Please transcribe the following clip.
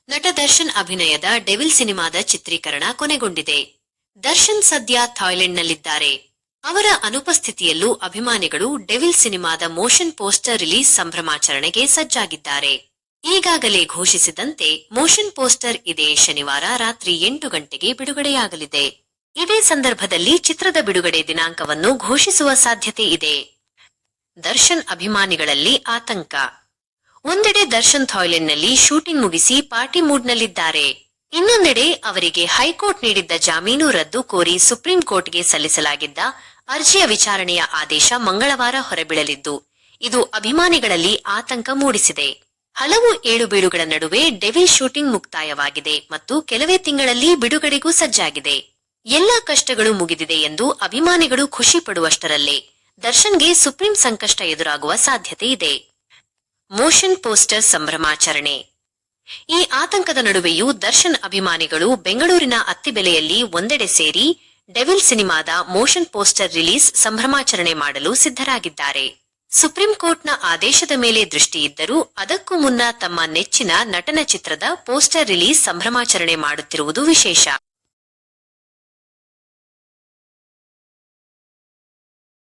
ನಟ ದರ್ಶನ್ ಅಭಿನಯದ ಡೆವಿಲ್ ಸಿನಿಮಾದ ಚಿತ್ರೀಕರಣ ಕೊನೆಗೊಂಡಿದೆ. ದರ್ಶನ್ ಸದ್ಯ ಥಾಯ್ಲೆಂಡ್ನಲ್ಲಿದ್ದಾರೆ. ಅವರ ಅನುಪಸ್ಥಿತಿಯಲ್ಲೂ ಅಭಿಮಾನಿಗಳು ಡೆವಿಲ್ ಸಿನಿಮಾದ ಮೋಷನ್ ಪೋಸ್ಟರ್ ರಿಲೀಸ್ ಸಂಭ್ರಮಾಚರಣೆಗೆ ಸಜ್ಜಾಗಿದ್ದಾರೆ. ಈಗಾಗಲೇ ಘೋಷಿಸಿದಂತೆ ಮೋಷನ್ ಪೋಸ್ಟರ್ ಇದೇ ಶನಿವಾರ ರಾತ್ರಿ 8 ಗಂಟೆಗೆ ಬಿಡುಗಡೆಯಾಗಲಿದೆ. ಇದೇ ಸಂದರ್ಭದಲ್ಲಿ ಚಿತ್ರದ ಬಿಡುಗಡೆ ದಿನಾಂಕವನ್ನು ಘೋಷಿಸುವ ಸಾಧ್ಯತೆ ಇದೆ. ದರ್ಶನ್ ಅಭಿಮಾನಿಗಳಲ್ಲಿ ಆತಂಕ. ಒಂದೆಡೆ ದರ್ಶನ್ ಥಾಯ್ಲೆಂಡ್ನಲ್ಲಿ ಶೂಟಿಂಗ್ ಮುಗಿಸಿ ಪಾರ್ಟಿ ಮೂಡ್ನಲ್ಲಿದ್ದಾರೆ. ಇನ್ನೊಂದೆಡೆ ಅವರಿಗೆ ಹೈಕೋರ್ಟ್ ನೀಡಿದ್ದ ಜಾಮೀನು ರದ್ದು ಕೋರಿ ಸುಪ್ರೀಂ ಕೋರ್ಟ್ಗೆ ಸಲ್ಲಿಸಲಾಗಿದ್ದ ಅರ್ಜಿಯ ವಿಚಾರಣೆಯ ಆದೇಶ ಮಂಗಳವಾರ ಹೊರಬೀಳಲಿದ್ದು, ಇದು ಅಭಿಮಾನಿಗಳಲ್ಲಿ ಆತಂಕ ಮೂಡಿಸಿದೆ. ಹಲವು ಏಳುಬೀಳುಗಳ ನಡುವೆ ಡೆವಿಲ್ ಶೂಟಿಂಗ್ ಮುಕ್ತಾಯವಾಗಿದೆ ಮತ್ತು ಕೆಲವೇ ತಿಂಗಳಲ್ಲಿ ಬಿಡುಗಡೆಗೂ ಸಜ್ಜಾಗಿದೆ. ಎಲ್ಲಾ ಕಷ್ಟಗಳು ಮುಗಿದಿದೆ ಎಂದು ಅಭಿಮಾನಿಗಳು ಖುಷಿ ಪಡುವಷ್ಟರಲ್ಲೇ ದರ್ಶನ್ಗೆ ಸುಪ್ರೀಂ ಸಂಕಷ್ಟ ಎದುರಾಗುವ ಸಾಧ್ಯತೆ ಇದೆ. ಮೋಷನ್ ಪೋಸ್ಟರ್ ಸಂಭ್ರಮಾಚರಣೆ. ಈ ಆತಂಕದ ನಡುವೆಯೂ ದರ್ಶನ್ ಅಭಿಮಾನಿಗಳು ಬೆಂಗಳೂರಿನ ಅತ್ತಿಬೆಲೆಯಲ್ಲಿ ಒಂದೆಡೆ ಸೇರಿ ಡೆವಿಲ್ ಸಿನಿಮಾದ ಮೋಷನ್ ಪೋಸ್ಟರ್ ರಿಲೀಸ್ ಸಂಭ್ರಮಾಚರಣೆ ಮಾಡಲು ಸಿದ್ಧರಾಗಿದ್ದಾರೆ. ಸುಪ್ರೀಂ ಕೋರ್ಟ್ನ ಆದೇಶದ ಮೇಲೆ ದೃಷ್ಟಿಯಿದ್ದರೂ ಅದಕ್ಕೂ ಮುನ್ನ ತಮ್ಮ ನೆಚ್ಚಿನ ನಟನ ಚಿತ್ರದ ಪೋಸ್ಟರ್ ರಿಲೀಸ್ ಸಂಭ್ರಮಾಚರಣೆ ಮಾಡುತ್ತಿರುವುದು ವಿಶೇಷ.